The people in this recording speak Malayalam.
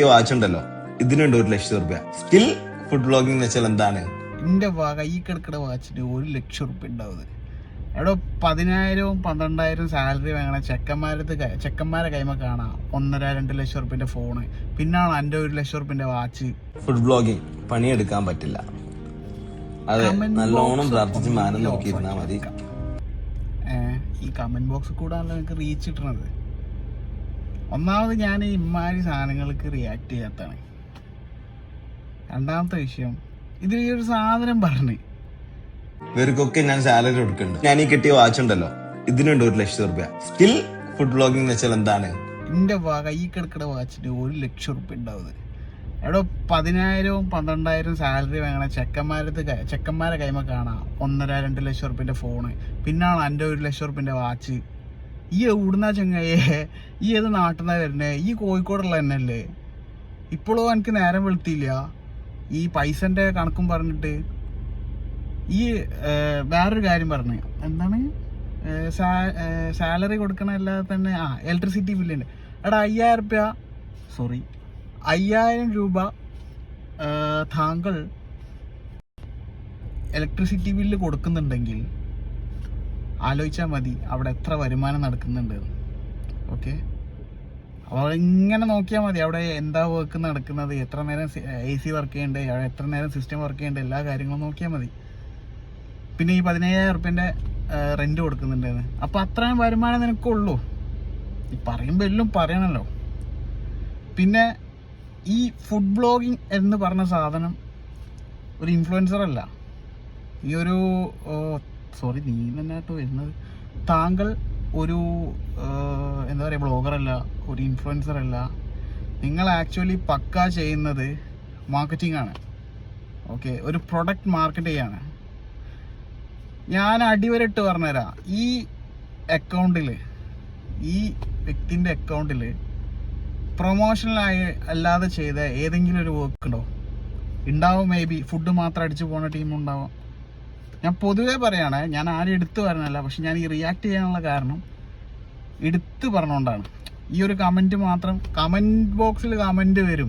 ഈ വാച്ച് ഉണ്ടല്ലോ, ഇതിനുണ്ട് 1,00,000 രൂപ. സ്കിൽ ഫുഡ് വ്ളോഗിംഗ് എന്ന് വെച്ചാൽ എന്താണ്? എന്റെ കൈ കിടക്കുന്ന വാച്ചിന് 1,00,000 രൂപ ഉണ്ടാവുന്നത്. എവിടെ 10,000 12,000 സാലറി വാങ്ങണ ചെക്കന്മാരെ കൈമ കാണാം 1.5-2 ലക്ഷം റുപ്യന്റെ ഫോണ്, പിന്നാണ് എൻ്റെ 1,00,000 റുപ്യന്റെ വാച്ച്. ഫുഡ് വ്ളോഗിംഗ് പണിയെടുക്കാൻ പറ്റില്ല. അതെ, നല്ലോണം പ്രാർത്ഥിച്ച് മാനം നോക്കിയിരുന്നാ മതി. ഈ കമന്റ് ബോക്സിൽ കൂടാണല്ലോ എനിക്ക് റീച്ച് കിട്ടണത്. ഒന്നാമത് ഞാൻ ഇമ്മാതിരി സാധനങ്ങൾക്ക് റിയാക്ട് ചെയ്യാത്തതാണ്. രണ്ടാമത്തെ വിഷയം, ഇതിൽ ഈ ഒരു സാധനം പറഞ്ഞ് ഇവർക്കൊക്കെ ഞാൻ സാലറി കൊടുക്കുന്നുണ്ട്. ഞാൻ ഈ കിട്ടിയ വാച്ച് ഉണ്ടല്ലോ, ഇതിനുണ്ട് 1,00,000 രൂപ. സ്കിൽ ഫുഡ് വ്ളോഗിംഗ് എന്ന് വെച്ചാൽ എന്താണ്? എന്റെ കൈ കിടക്കുന്ന വാച്ചിന് 1,00,000 രൂപ ഉണ്ടാവുന്നത്. എവിടെ 10,000 12,000 സാലറി വാങ്ങണ ചെക്കന്മാരെ കൈമ കാണാം 1.5-2 ലക്ഷം റുപ്യന്റെ ഫോണ്, പിന്നാണ് എൻ്റെ 1,00,000 റുപ്യന്റെ വാച്ച്. ഈ എവിടുന്ന ചെങ്ങയെ? ഈ ഏത് നാട്ടിൽ നിന്നാ വരുന്നേ? ഈ കോഴിക്കോടുള്ള തന്നെയല്ലേ? ഇപ്പോഴും എനിക്ക് നേരം വെളുത്തില്ല ഈ പൈസന്റെ കണക്കും പറഞ്ഞിട്ട്. ഈ വേറൊരു കാര്യം പറഞ്ഞു, എന്താണ് സാലറി കൊടുക്കണ അല്ലാതെ തന്നെ ഇലക്ട്രിസിറ്റി ബില്ലുണ്ട്. എടാ 5,000 രൂപ താങ്കൾ ഇലക്ട്രിസിറ്റി ബില്ല് കൊടുക്കുന്നുണ്ടെങ്കിൽ ആലോചിച്ചാൽ മതി അവിടെ എത്ര വരുമാനം നടക്കുന്നുണ്ട്. ഓക്കെ, അപ്പോൾ ഇങ്ങനെ നോക്കിയാൽ മതി അവിടെ എന്താ വർക്ക് നടക്കുന്നത്, എത്ര നേരം AC വർക്ക് ചെയ്യേണ്ടത്, അവിടെ എത്ര നേരം സിസ്റ്റം വർക്ക് ചെയ്യേണ്ടത്, എല്ലാ കാര്യങ്ങളും നോക്കിയാൽ മതി. പിന്നെ ഈ 15,000 റുപ്യൻ്റെ റെന്റ് കൊടുക്കുന്നുണ്ടെന്ന്, അപ്പോൾ അത്രയും വരുമാനം നിനക്കുള്ളൂ. ഈ പറയുമ്പോൾ എല്ലാം പറയണല്ലോ. പിന്നെ ഈ ഫുഡ് ബ്ലോഗിങ് എന്ന് പറഞ്ഞ സാധനം ഒരു ഇൻഫ്ലുവൻസർ അല്ല. ഈ ഒരു നീ തന്നെയാട്ടോ വരുന്നത്. താങ്കൾ ഒരു എന്താ പറയുക, ബ്ലോഗറല്ല, ഒരു ഇൻഫ്ലുവൻസർ അല്ല. നിങ്ങൾ ആക്ച്വലി പക്ക ചെയ്യുന്നത് മാർക്കറ്റിംഗ് ആണ്. ഓക്കെ, ഒരു പ്രൊഡക്റ്റ് മാർക്കറ്റ് ചെയ്യാണ്. ഞാൻ അടിവരട്ട് പറഞ്ഞുതരാം, ഈ അക്കൗണ്ടിൽ, ഈ വ്യക്തിൻ്റെ അക്കൗണ്ടിൽ പ്രൊമോഷണലായി അല്ലാതെ ചെയ്ത ഏതെങ്കിലും ഒരു വർക്ക് ഉണ്ടോ? ഉണ്ടാവും. മേ ബി ഫുഡ് മാത്രം അടിച്ചു പോകുന്ന ടീം ഉണ്ടാവാം. ഞാൻ പൊതുവേ പറയാണ്, ഞാൻ ആരും എടുത്തു പറഞ്ഞല്ല, പക്ഷെ ഞാൻ ഈ റിയാക്ട് ചെയ്യാനുള്ള കാരണം എടുത്തു പറഞ്ഞുകൊണ്ടാണ്. ഈ ഒരു കമൻറ്റ് മാത്രം, കമൻറ്റ് ബോക്സിൽ കമൻറ്റ് വരും,